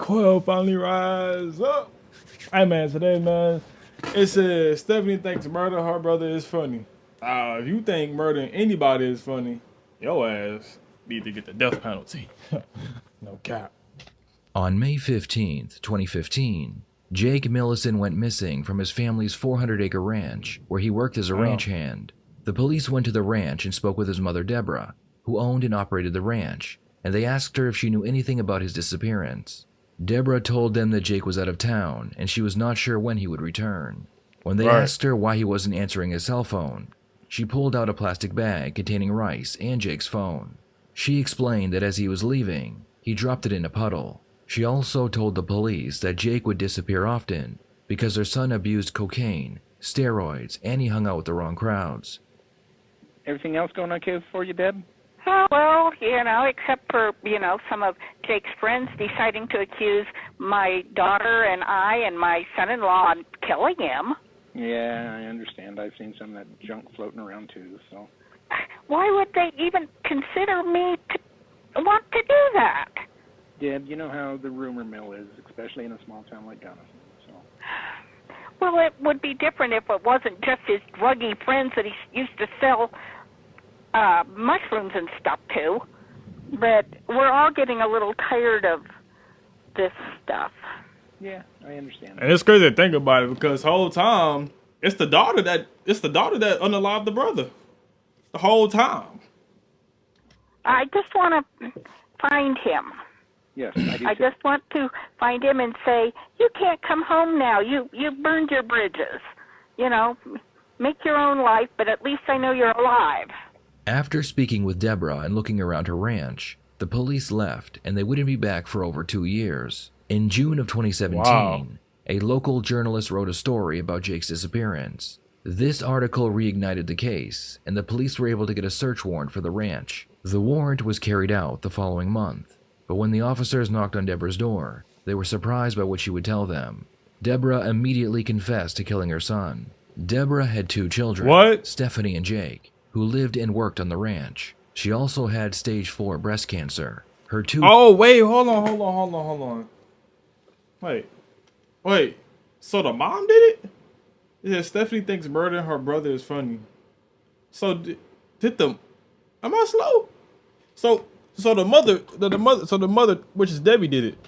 Iamqual finally rise up. Hey man, today man, it says Stephanie thinks murder her brother is funny. If you think murdering anybody is funny, your ass need to get the death penalty. No cap. On May 15th, 2015, Jake Millison went missing from his family's 400-acre ranch, where he worked as a ranch hand. The police went to the ranch and spoke with his mother, Deborah, who owned and operated the ranch, and they asked her if she knew anything about his disappearance. Deborah told them that Jake was out of town, and she was not sure when he would return. When they asked her why he wasn't answering his cell phone, she pulled out a plastic bag containing rice and Jake's phone. She explained that as he was leaving, he dropped it in a puddle. She also told the police that Jake would disappear often because their son abused cocaine, steroids, and he hung out with the wrong crowds. Everything else going okay for you, Deb? Oh, well, except for, some of Jake's friends deciding to accuse my daughter and I and my son-in-law of killing him. Yeah, I understand. I've seen some of that junk floating around, too, so. Why would they even consider me to want to do that? Deb, you know how the rumor mill is, especially in a small town like Gunnison, so. Well, it would be different if it wasn't just his druggy friends that he used to sell mushrooms and stuff to. But we're all getting a little tired of this stuff. Yeah, I understand. And it's crazy to think about it because the whole time it's the daughter that unalived the brother. The whole time. I just want to find him. Yes, I do. I just want to find him and say, you can't come home now. You burned your bridges. Make your own life, but at least I know you're alive. After speaking with Deborah and looking around her ranch, the police left and they wouldn't be back for over 2 years. In June of 2017, a local journalist wrote a story about Jake's disappearance. This article reignited the case, and the police were able to get a search warrant for the ranch. The warrant was carried out the following month, but when the officers knocked on Deborah's door, they were surprised by what she would tell them. Deborah immediately confessed to killing her son. Deborah had 2 children, Stephanie and Jake, who lived and worked on the ranch. She also had stage 4 breast cancer. Her 2— Oh, wait, hold on. Wait. So the mom did it? Yeah, Stephanie thinks murdering her brother is funny. So did the— Am I slow? So the mother, which is Debbie, did it.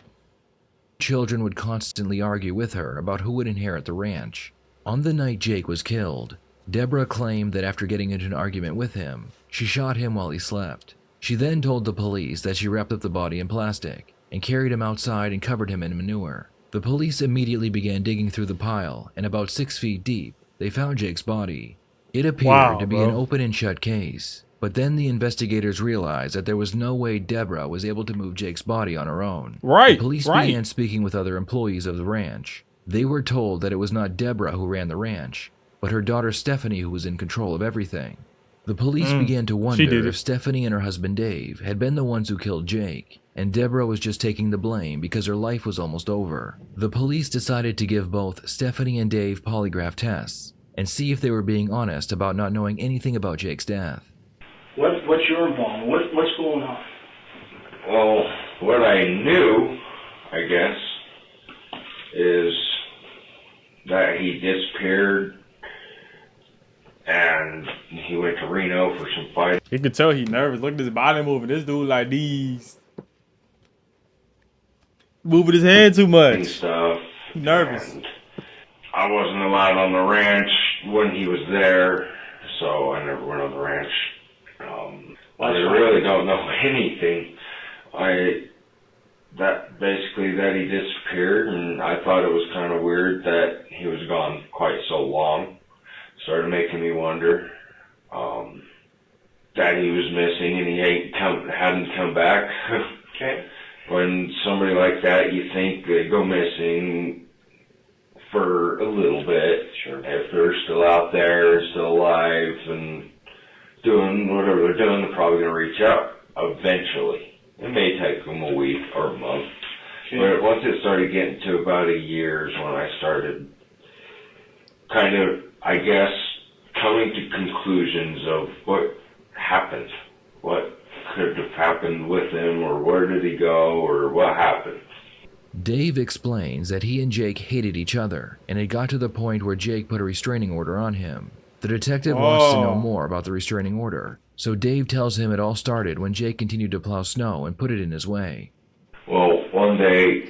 Children would constantly argue with her about who would inherit the ranch. On the night Jake was killed, Deborah claimed that after getting into an argument with him, she shot him while he slept. She then told the police that she wrapped up the body in plastic and carried him outside and covered him in manure. The police immediately began digging through the pile, and about 6 feet deep, they found Jake's body. It appeared to be an open and shut case, but then the investigators realized that there was no way Deborah was able to move Jake's body on her own. The police began speaking with other employees of the ranch. They were told that it was not Deborah who ran the ranch, but her daughter Stephanie who was in control of everything. The police began to wonder if Stephanie and her husband Dave had been the ones who killed Jake, and Deborah was just taking the blame because her life was almost over. The police decided to give both Stephanie and Dave polygraph tests and see if they were being honest about not knowing anything about Jake's death. What's your involvement? What's going on? Well, what I knew, I guess, is that he disappeared and he went to Reno for some fighting. You could tell he nervous. Look at his body moving. This dude like these. Moving his hand too much. Stuff. He nervous. And I wasn't allowed on the ranch when he was there, so I never went on the ranch. I really don't know anything. That he disappeared, and I thought it was kind of weird that he was gone quite so long. Started making me wonder that he was missing and he hadn't come back. Okay. When somebody like that, you think they go missing for a little bit. Sure. If they're still out there, still alive, and doing whatever they're doing, they're probably going to reach out eventually. It may take them a week or a month. Okay. But once it started getting to about a year is when I started kind of, I guess, coming to conclusions of what happened. What could have happened with him, or where did he go, or what happened. Dave explains that he and Jake hated each other, and it got to the point where Jake put a restraining order on him. The detective wants to know more about the restraining order, so Dave tells him it all started when Jake continued to plow snow and put it in his way. Well, one day,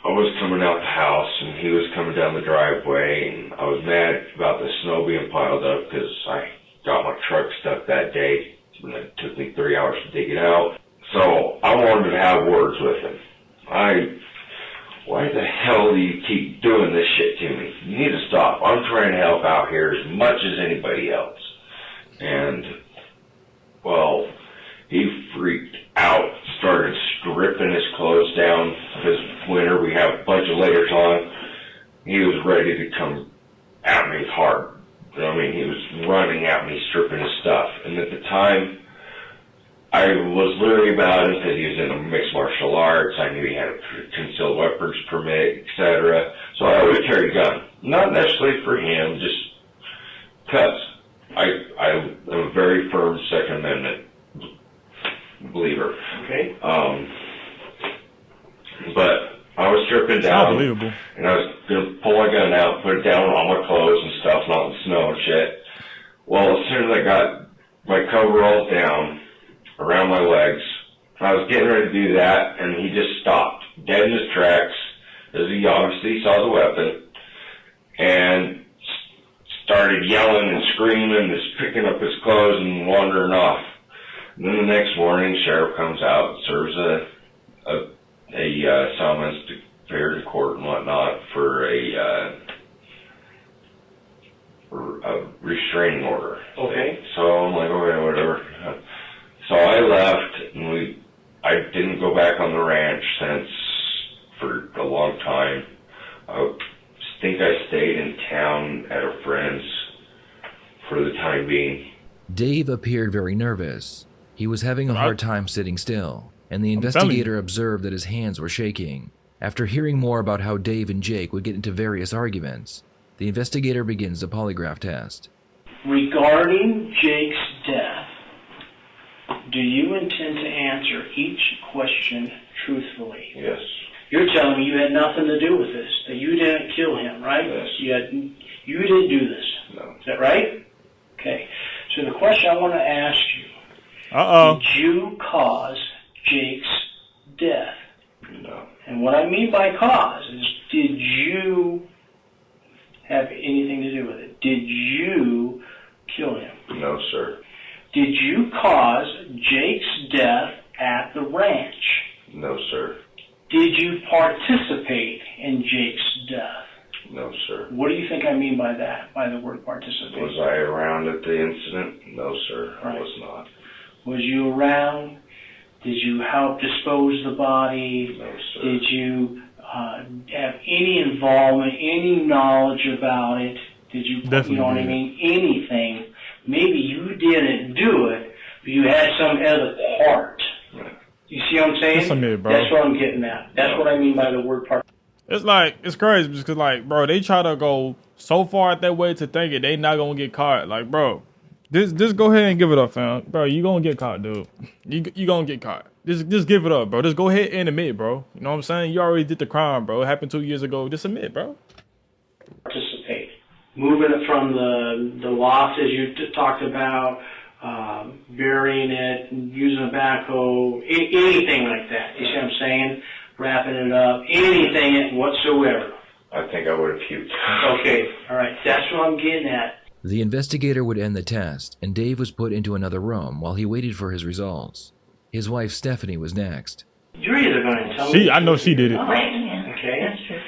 I was coming out the house, and he was coming down the driveway, and I was mad about the snow being piled up because I got my truck stuck that day, and it took me 3 hours to dig it out. So I wanted to have words with him. Why the hell do you keep doing this shit to me? You need to stop. I'm trying to help out here as much as anybody else. And, well, he freaked out, started stripping his clothes down because winter, we have a bunch of layers on. He was ready to come at me hard. I mean, he was running at me, stripping his stuff. And at the time, I was leery about him because he was into mixed martial arts. I knew he had a concealed weapons permit, etc. So I always carried a gun. Not necessarily for him, just because I am a very firm Second Amendment believer. Okay. But I was stripping down, unbelievable. and I was going to pull my gun out, put it down on my clothes and stuff, not in the snow and shit. Well, as soon as I got my coveralls down around my legs, I was getting ready to do that, and he just stopped, dead in his tracks, as he obviously saw the weapon, and started yelling and screaming, just picking up his clothes and wandering off. And then the next morning, sheriff comes out, serves a summons to appear in court and whatnot for a restraining order. Okay. So I'm like, okay, whatever. So I left, and I didn't go back on the ranch since for a long time. I think I stayed in town at a friend's for the time being. Dave appeared very nervous. He was having a hard time sitting still, and the investigator observed that his hands were shaking. After hearing more about how Dave and Jake would get into various arguments, the investigator begins the polygraph test. Regarding Jake's death, do you intend to answer each question truthfully? Yes. You're telling me you had nothing to do with this, that you didn't kill him, right? Yes. You didn't do this. No. Is that right? Okay. So the question I want to ask you, did you cause Jake's death? No. And what I mean by cause is, did you have anything to do with it? Did you kill him? No, sir. Did you cause Jake's death at the ranch? No, sir. Did you participate in Jake's death? No, sir. What do you think I mean by that, by the word participate? Was I around at the incident? No, sir. Right. I was not. Was you around? Did you help dispose the body? No, sir. Did you have any involvement, any knowledge about it? Did you, Definitely you know what I did. mean? Anything. Maybe you didn't do it, but you had some other part. Right. You see what I'm saying? That's some it, bro. That's what I'm getting at. That's what I mean by the word part. It's like, it's crazy because, like, bro, they try to go so far that way to think it they not gonna get caught. Like, bro, just go ahead and give it up, fam. Bro, you gonna get caught, dude. You gonna get caught. Just give it up, bro. Just go ahead and admit, bro. You know what I'm saying? You already did the crime, bro. It happened 2 years ago. Just admit, bro. Participate. Moving it from the loft as you talked about, burying it, using a backhoe, anything like that. You see what I'm saying? Wrapping it up, anything whatsoever. I think I would have puked. Okay, all right. That's what I'm getting at. The investigator would end the test, and Dave was put into another room while he waited for his results. His wife Stephanie was next. You're either going to tell me. I know she did it. Right, yeah. Okay. That's true.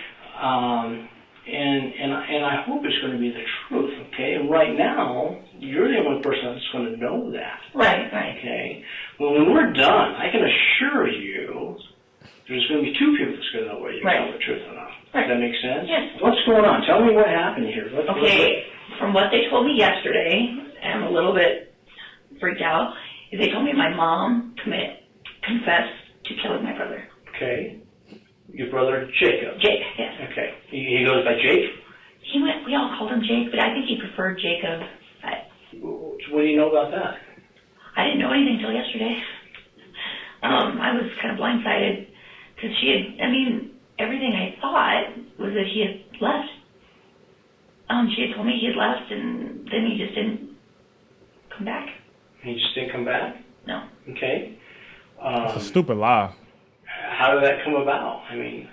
And I hope it's going to be the truth. Okay. And right now, you're the only person that's going to know that. Right, right. Okay. Well, when we're done, I can assure you, there's going to be two people that's going to know whether you're telling the truth or not. Right. Does that make sense? Yes. What's going on? Tell me what happened here. Okay, from what they told me yesterday, I'm a little bit freaked out. They told me my mom confessed to killing my brother. Okay. Your brother Jacob. Jake, yes. Okay. He goes by Jake? We all called him Jake, but I think he preferred Jacob. What do you know about that? I didn't know anything until yesterday. I was kind of blindsided because everything I thought was that he had left. She had told me he had left, and then he just didn't come back. He just didn't come back? No. Okay. It's a stupid lie. How did that come about? I mean...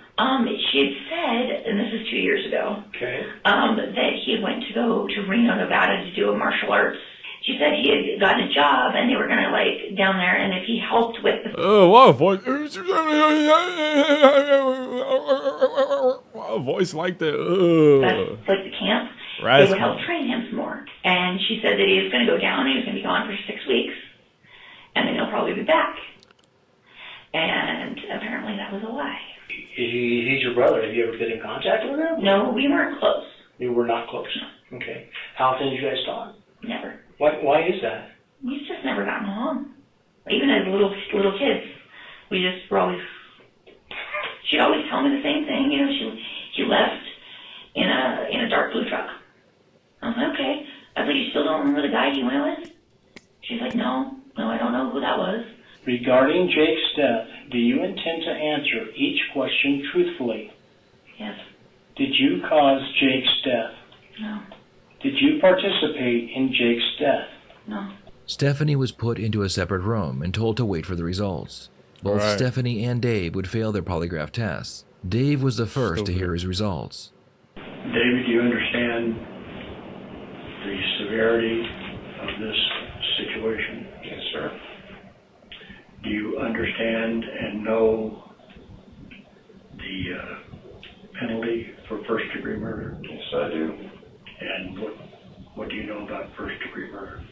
She had said, and this is 2 years ago, Okay. that he went to go to Reno, Nevada to do a martial arts. She said he had gotten a job, and they were going to, like, down there, and if he helped with the... What voice? What voice like that? That's like the camp. Right. They would help train him some more. And she said that he was going to go down, he was going to be gone for 6 weeks, and then he'll probably be back. And apparently that was a lie. He's your brother. Have you ever been in contact with him? No, we weren't close. You were not close. Okay. How often did you guys talk? Never. Why is that? We've just never gotten along. Even as little kids, we just were always... She'd always tell me the same thing. You know, she left in a dark blue truck. I was like, okay. I was like, you still don't remember the guy you went with? She's like, no, I don't know who that was. Regarding Jake's death, do you intend to answer each question truthfully? Yes. Did you cause Jake's death? No. Did you participate in Jake's death? No. Stephanie was put into a separate room and told to wait for the results. Both Right. Stephanie and Dave would fail their polygraph tests. Dave was the first to hear his results. David, do you understand the severity of this situation? Yes, sir. Do you understand and know the penalty for first-degree murder? Yes, I do. And what do you know about first-degree murder?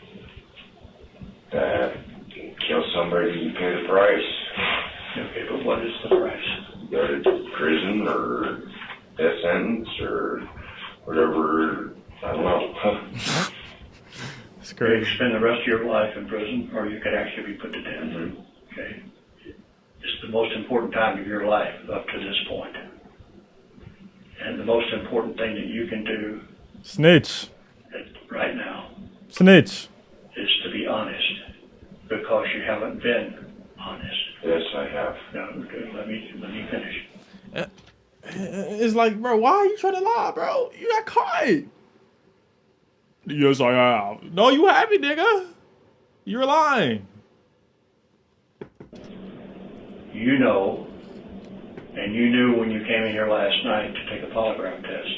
That you kill somebody, you pay the price. Okay, but what is the price? Go to prison or death sentence or whatever. I don't know. It's You crazy. could spend the rest of your life in prison, or you could actually be put to death. Mhm. Okay. It's the most important time of your life up to this point. And the most important thing that you can do Snitch. right now Snitch. is to be honest, because you haven't been honest. Yes, I have. Now, let me finish. It's like, bro, why are you trying to lie, bro? You got caught. Yes, I have. No, you haven't, nigga. You're lying. You know, and you knew when you came in here last night to take a polygraph test,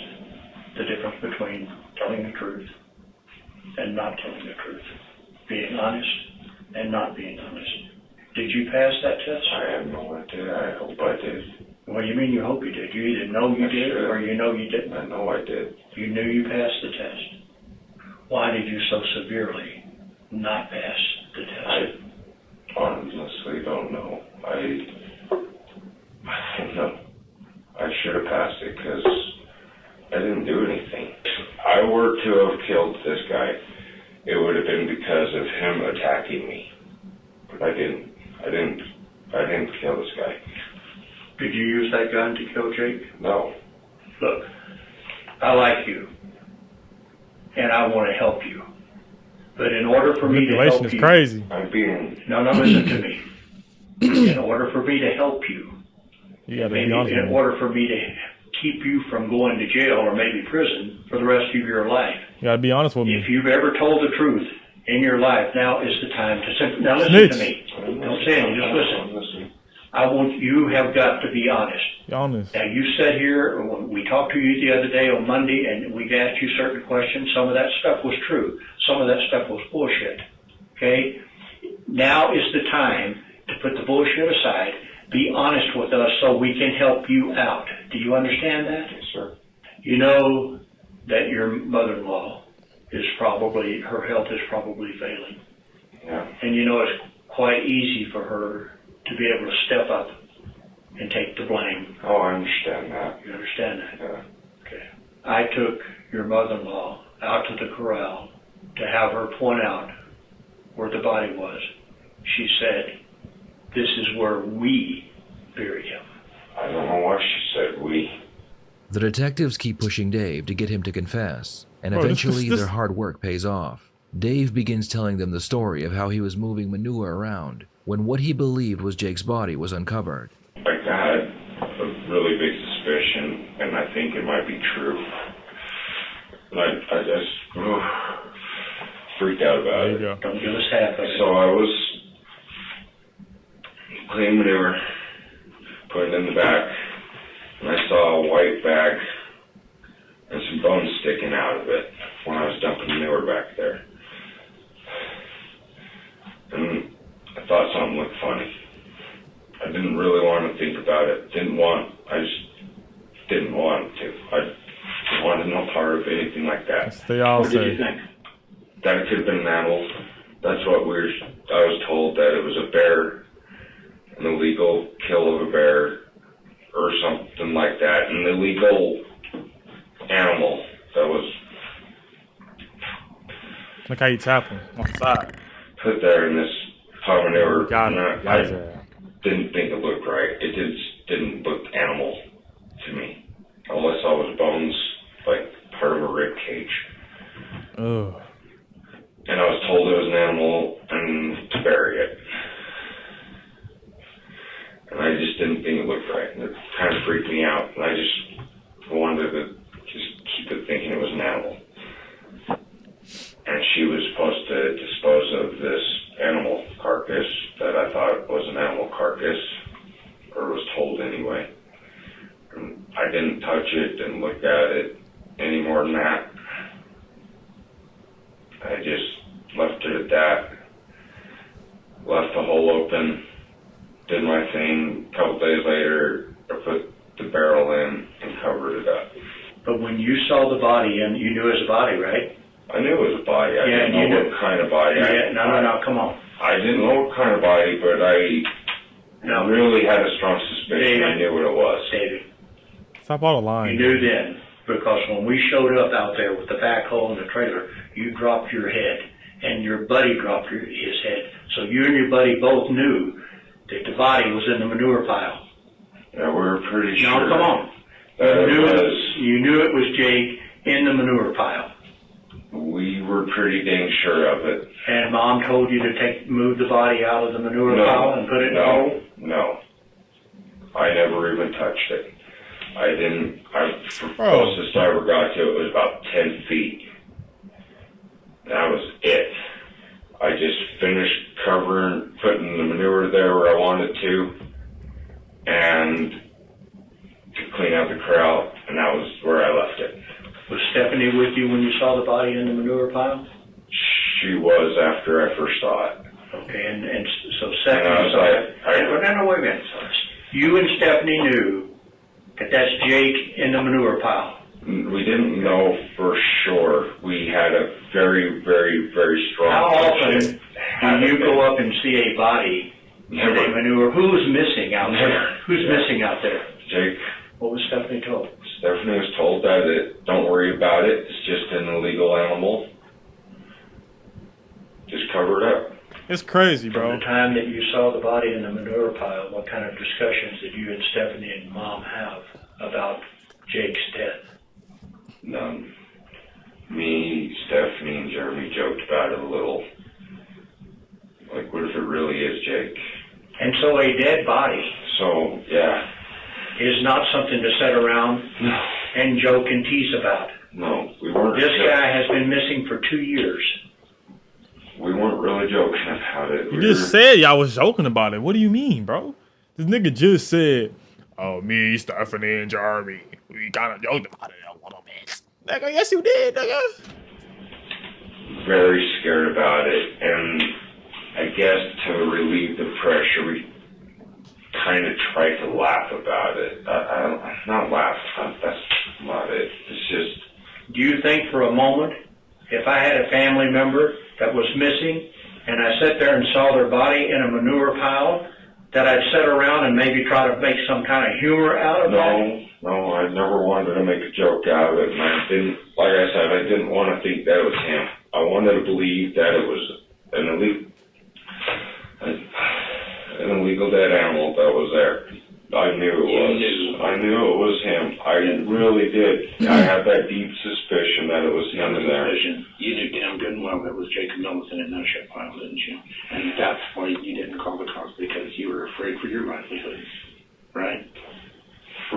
the difference between telling the truth and not telling the truth, being honest and not being honest. Did you pass that test? I have no idea. I hope I did. What do you mean you hope you did? You either know you did or you know you didn't. I know I did. You knew you passed the test. Why did you so severely not pass the test? I honestly don't know. I don't know. I should have passed it because I didn't do anything. If I were to have killed this guy, it would have been because of him attacking me. But I didn't kill this guy. Did you use that gun to kill Jake? No. Look, I like you, and I want to help you. But in order for me to Manipulation help is you... crazy. I'm being... No, listen to me. In order for me to help you, You gotta maybe be honest in with me. order for me to keep you from going to jail or maybe prison for the rest of your life, You gotta be honest with me. if you've ever told the truth in your life, now is the time to... Now listen Snitch. to me. Don't say anything, just listen. You have got to be honest. Be honest. Now, you sat here, when we talked to you the other day on Monday, and we asked you certain questions. Some of that stuff was true. Some of that stuff was bullshit. Okay? Now is the time to put the bullshit aside. Be honest with us so we can help you out. Do you understand that? Yes, sir. You know that your mother-in-law is probably, her health is probably failing. Yeah. And you know it's quite easy for her to be able to step up and take the blame. Oh, I understand that. You understand that? Yeah. Okay. I took your mother-in-law out to the corral to have her point out where the body was. She said, "This is where we buried him." I don't know why she said we. The detectives keep pushing Dave to get him to confess, and Bro, this- eventually this- their hard work pays off. Dave begins telling them the story of how he was moving manure around when what he believed was Jake's body was uncovered. Like that. a really big suspicion, and I think it might be true. And I just freaked out about it. Don't give us half of it. So I was cleaning manure, putting it in the back, and I saw a white bag and some bones sticking out of it when I was dumping manure back there. And I thought something looked funny. I didn't really want to think about it. I just didn't want to. I wanted no part of anything like that. They all What say. did you think? That it could have been an animal. That's what I was told, that it was a bear, an illegal kill of a bear, or something like that. An illegal animal that was Look how you tap him on the side. put there in this pot of manure. Got And it. I Got it. didn't think it looked right. It just didn't look animal to me. All I saw was bones, like part of a rib cage. Ugh. And I was told it was an animal and to bury it. And I just didn't think it looked right. And it kind of freaked me out. And I just wanted to just keep it thinking it was an animal. And she was supposed to dispose of this animal carcass that I thought was an animal carcass, or was told anyway. And I didn't touch it, didn't look at it any more than that. I just left it at that. Left the hole open, did my thing. A couple days later, I put the barrel in and covered it up. But when you saw the body, and you knew it was a body, right? I knew it was a body. I Yeah, didn't know what kind of body. No, come on. I didn't know what kind of body, but I No. really had a strong suspicion. David. I knew what it was. David, Stop all the you lying. knew then, because when we showed up out there with the backhoe and the trailer, you dropped your head, and your buddy dropped his head. So you and your buddy both knew that the body was in the manure pile. Yeah, we were pretty sure. No, come on. That it was. You knew it was Jake in the manure pile. We were pretty dang sure of it. And Mom told you to move the body out of the manure pile and put it in the hole? No. I never even touched it. I didn't. Bro. Closest I ever got to it was about 10 feet. That was it. I just finished covering, putting the manure there where I wanted to, and to clean out the corral, and that was where I left it. Was Stephanie with you when you saw the body in the manure pile? She was after I first saw it. Okay, and so And Stephanie I was saw like, it. No, wait a minute. You and Stephanie knew that that's Jake in the manure pile. We didn't know for sure. We had a very, very, very strong How often suspicion. do you go up and see a body in a Never. manure? Who's missing out there? Never. Who's Yeah. missing out there? Jake, What was Stephanie told? Stephanie was told that don't worry about it. It's just an illegal animal. Just cover it up. It's crazy, From bro. the time that you saw the body in the manure pile, what kind of discussions did you and Stephanie and Mom have about Jake's death? None. Me, Stephanie, and Jeremy joked about it a little. Like, what if it really is Jake? And so a dead body So, yeah. is not something to sit around No. and joke and tease about. No, we weren't. This guy has been missing for 2 years. We weren't really joking about it. You just said y'all was joking about it. What do you mean, bro? This nigga just said, oh, me, Stephanie, and Jeremy, we kind of joked about it a little bit. Nigga, yes, you did, nigga. very scared about it, and I guess to relieve the pressure, we kind of tried to laugh about it. Not laugh, that's not it. It's just, Do you think for a moment, if I had a family member that was missing and I sat there and saw their body in a manure pile, that I'd sit around and maybe try to make some kind of humor out of that? no, I never wanted to make a joke out of it, and I didn't, like I said, I didn't want to think that it was him. I wanted to believe that it was an illegal dead animal that was there. I knew it was. I knew it was him. I really did. I had that deep suspicion that it was him in there. You knew damn good and well that was Jacob Millison in that shit pile, didn't you? And that's why you didn't call the cops, because you were afraid for your livelihood, right?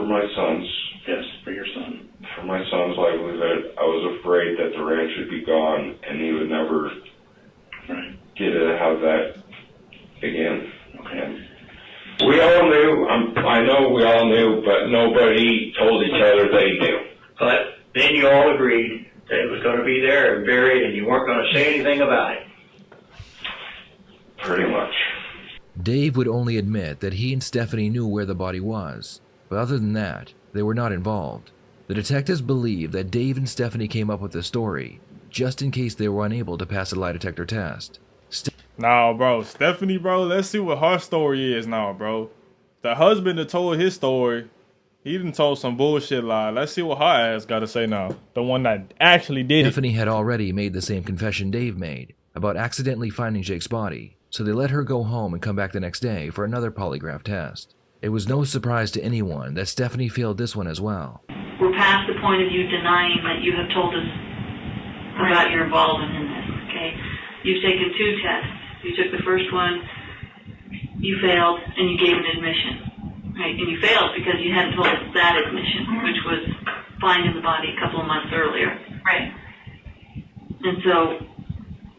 my son's. Yes, for your son. For my son's livelihood, I was afraid that the ranch would be gone and he would never get to have that again. Okay. And we all knew, I know we all knew, but nobody told each other they knew. But then you all agreed that it was going to be there and buried, and you weren't going to say anything about it. Pretty much. Dave would only admit that he and Stephanie knew where the body was, but other than that, they were not involved. The detectives believe that Dave and Stephanie came up with the story, just in case they were unable to pass a lie detector test. Nah, bro. Stephanie, bro, let's see what her story is now, bro. The husband that told his story, he done told some bullshit lie. Let's see what her ass got to say now. The one that actually did it. Stephanie had already made the same confession Dave made about accidentally finding Jake's body, so they let her go home and come back the next day for another polygraph test. It was no surprise to anyone that Stephanie failed this one as well. We're past the point of you denying that you have told us about your involvement in this, okay? You've taken 2 tests. You took the first one, you failed, and you gave an admission, right? And you failed because you hadn't told us that admission, which was finding the body a couple of months earlier. Right. And so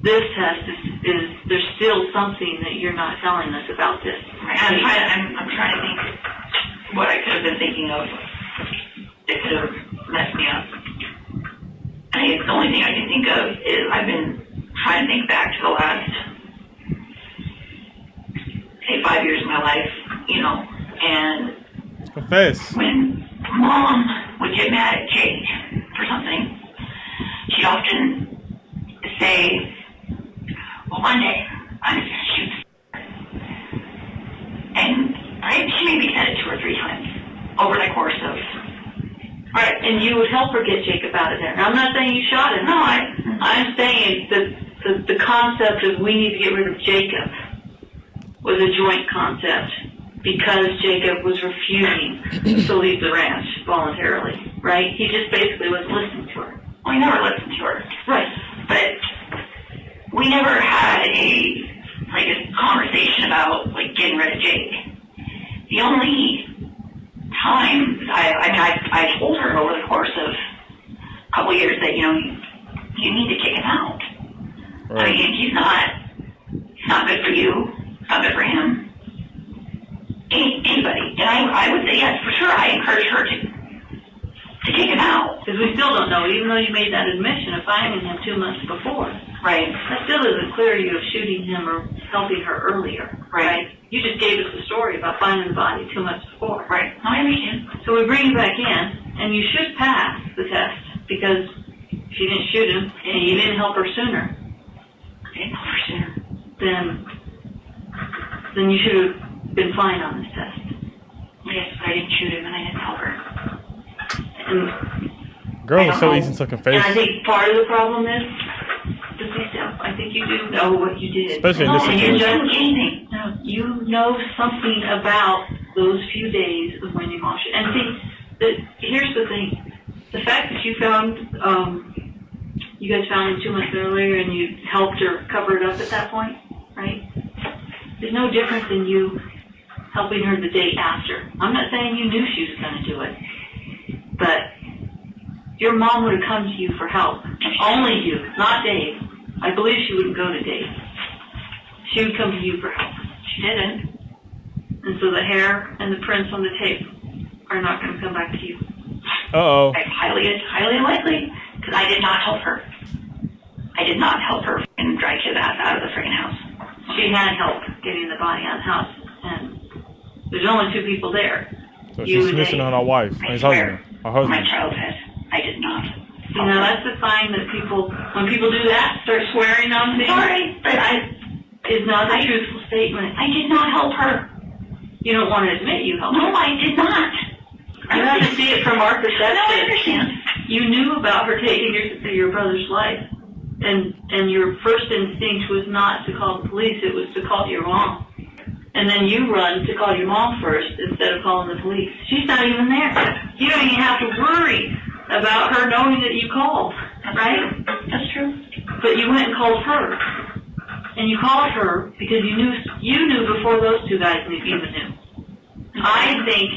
this test is there's still something that you're not telling us about this. Right. I'm trying to think what I could have been thinking of that could have messed me up. I think the only thing I can think of is I've been trying to think back to the last, say, 5 years of my life, you know, and confess. When Mom would get mad at Jake for something, she'd often say, well, one day I'm just going to shoot. And she maybe said it 2 or 3 times over the course of... Right, and you would help her get Jacob out of there. Now, I'm not saying you shot him. No, I'm saying that the concept of we need to get rid of Jacob was a joint concept because Jacob was refusing to leave the ranch voluntarily, right? He just basically wasn't listening to her. Well, he never listened to her. Right. But we never had a conversation about, getting rid of Jake. The only time I told her over the course of a couple of years that, you need to kick him out. Right. I mean, he's not good for you. It's not good for him. Anybody. And I would say, yes, for sure, I encourage her to kick him out. Because we still don't know, even though you made that admission of finding him 2 months before. Right. That still doesn't clear you of shooting him or helping her earlier. Right. You just gave us the story about finding the body 2 months before. Right. No, I understand. So we bring you back in, and you should pass the test because if you didn't shoot him and you didn't help her sooner, then you should have been fine on this test. Yes, but I didn't shoot him and I didn't help her. And Girl is so easy to confess. And I think part of the problem is, I think you do know what you did. Especially in this situation. You know something about those few days of when your mom shot. And see, here's the thing. The fact that you guys found him 2 months earlier and you helped her cover it up at that point, right? There's no difference in you helping her the day after. I'm not saying you knew she was going to do it, but your mom would have come to you for help. Only you, not Dave. I believe she wouldn't go to Dave. She would come to you for help. She didn't. And so the hair and the prints on the tape are not going to come back to you. Uh-oh. Highly unlikely, because I did not help her. I did not help her and drag his ass out of the freaking house. She had help getting the body out of the house, and there's only 2 people there. So she's snitching on her wife, his husband. Her husband. My childhood. I did not. You know, that's a sign that when people do that, start swearing on things. Sorry, but is not a truthful statement. I did not help her. You don't want to admit you helped her. No, I did not. You have to see it from our perspective. No, I understand. You knew about her taking your brother's life, and your first instinct was not to call the police, it was to call your mom. And then you run to call your mom first instead of calling the police. She's not even there. You don't even have to worry about her knowing that you called, right? That's true. But you went and called her. And you called her because you knew before those 2 guys even knew. I think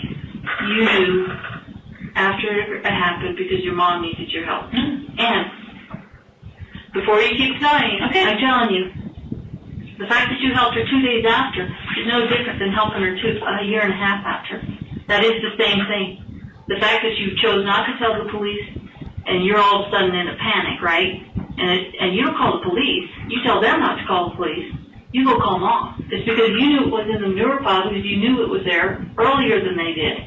you knew after it happened because your mom needed your help. And before you keep telling, I'm telling you, the fact that you helped her 2 days after is no different than helping her a year and a half after. That is the same thing. The fact that you chose not to tell the police and you're all of a sudden in a panic, right? And you don't call the police. You tell them not to call the police. You go call mom. It's because you knew it was in the neuropod because you knew it was there earlier than they did.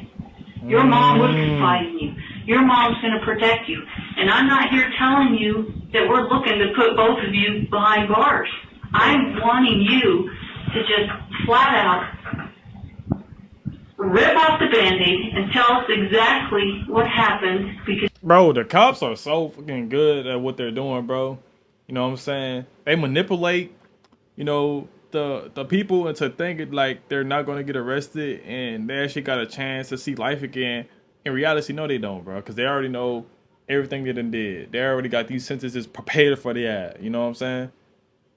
Your mom would confide in you. Your mom's going to protect you. And I'm not here telling you that we're looking to put both of you behind bars. I'm wanting you to just flat out rip off the Band-Aid and tell us exactly what happened because... Bro, the cops are so fucking good at what they're doing, bro. You know what I'm saying? They manipulate, you know, the people into thinking like they're not going to get arrested and they actually got a chance to see life again. In reality, no, they don't, bro, because they already know everything they done did. They already got these sentences prepared for the ad. You know what I'm saying?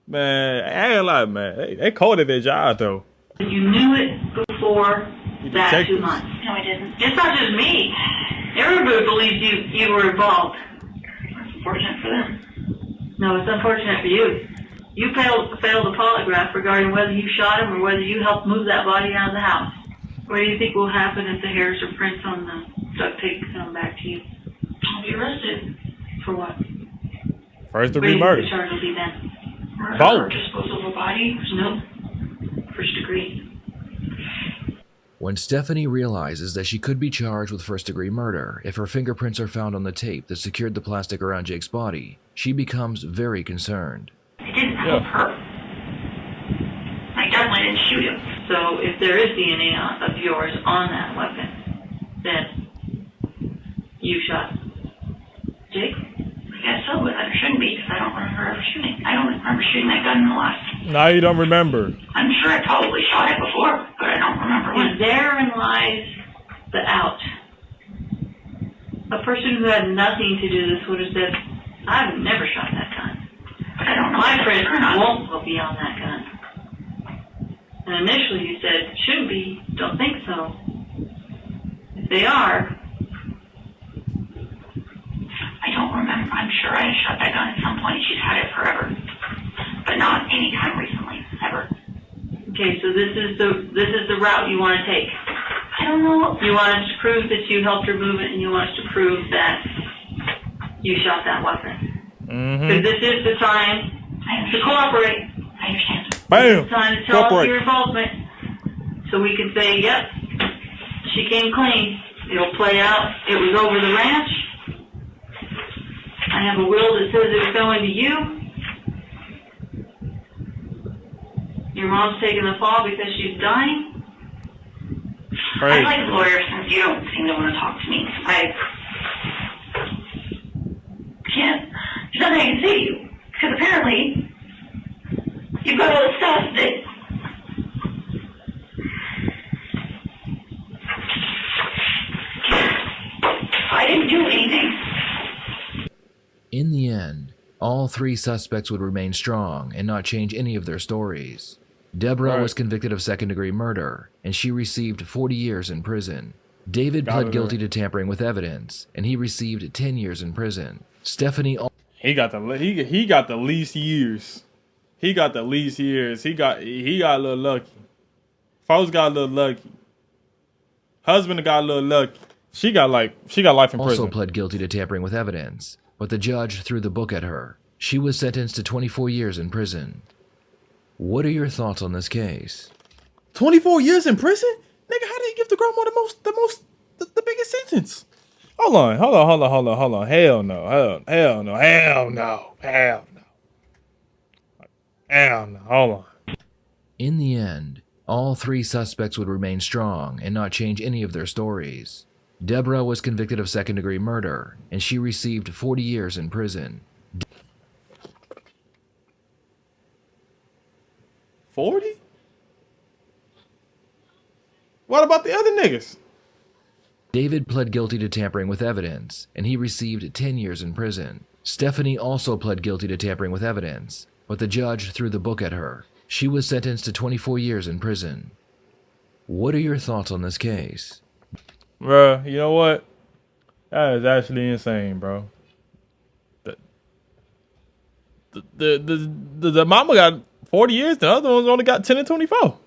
Man, I ain't lie, man. They called it their job, though. You knew it before that 2 months. No, I didn't. It's not just me. Everybody believes you were involved. It's unfortunate for them. No, it's unfortunate for you. You failed the polygraph regarding whether you shot him or whether you helped move that body out of the house. What do you think will happen if the hairs or prints on the duct tape come back to you? I'll be arrested. For what? First degree murder. The charge will be then? Murder Both. or disposal of a body? No. First degree. When Stephanie realizes that she could be charged with first-degree murder if her fingerprints are found on the tape that secured the plastic around Jake's body, she becomes very concerned. It didn't help her. I definitely didn't shoot him. So if there is DNA of yours on that weapon, then you shot Jake? I guess so, but there shouldn't be because I don't remember ever shooting. I don't remember shooting that gun in the last. Now you don't remember. I'm sure I probably shot it before, but I don't remember when. And therein lies the out. A person who had nothing to do this would have said, I've never shot that gun. But I don't know. My friend or not. won't go beyond that gun. And initially you said, shouldn't be, don't think so. If they are, I don't remember. I'm sure I shot that gun at some point. She's had it forever, but not any time recently, ever. okay, so this is the route you want to take. I don't know. You want us to prove that you helped her move it, and you want us to prove that you shot that weapon. Because this is the time to cooperate. I understand. Bam! It's time to tell us your involvement. So we can say, yep, she came clean. It'll play out. It was over the ranch. I have a will that says it was going to you. Your mom's taking the fall because she's dying. I'd like a lawyer since you don't seem to want to talk to me. I can't. There's nothing I can say to you. Because apparently, you've got all this stuff that I didn't do anything. In the end, all three suspects would remain strong and not change any of their stories. Deborah was convicted of second-degree murder, and she received 40 years in prison. David pled guilty to tampering with evidence, and he received 10 years in prison. Stephanie... He got the least years. He got the least years. He got a little lucky. Folks got a little lucky. Husband got a little lucky. She got life in prison. Also pled guilty to tampering with evidence, but the judge threw the book at her. She was sentenced to 24 years in prison. What are your thoughts on this case? 24 years in prison? Nigga, how did he give the grandma the biggest sentence? Hold on. Hell no. Hold on. In the end, all three suspects would remain strong and not change any of their stories. Deborah was convicted of second-degree murder, and she received 40 years in prison. 40? What about the other niggas? David pled guilty to tampering with evidence, and he received 10 years in prison. Stephanie also pled guilty to tampering with evidence, but the judge threw the book at her. She was sentenced to 24 years in prison. What are your thoughts on this case? Bruh, you know what? That is actually insane, bro. The mama got 40 years, the other ones only got 10 and 24.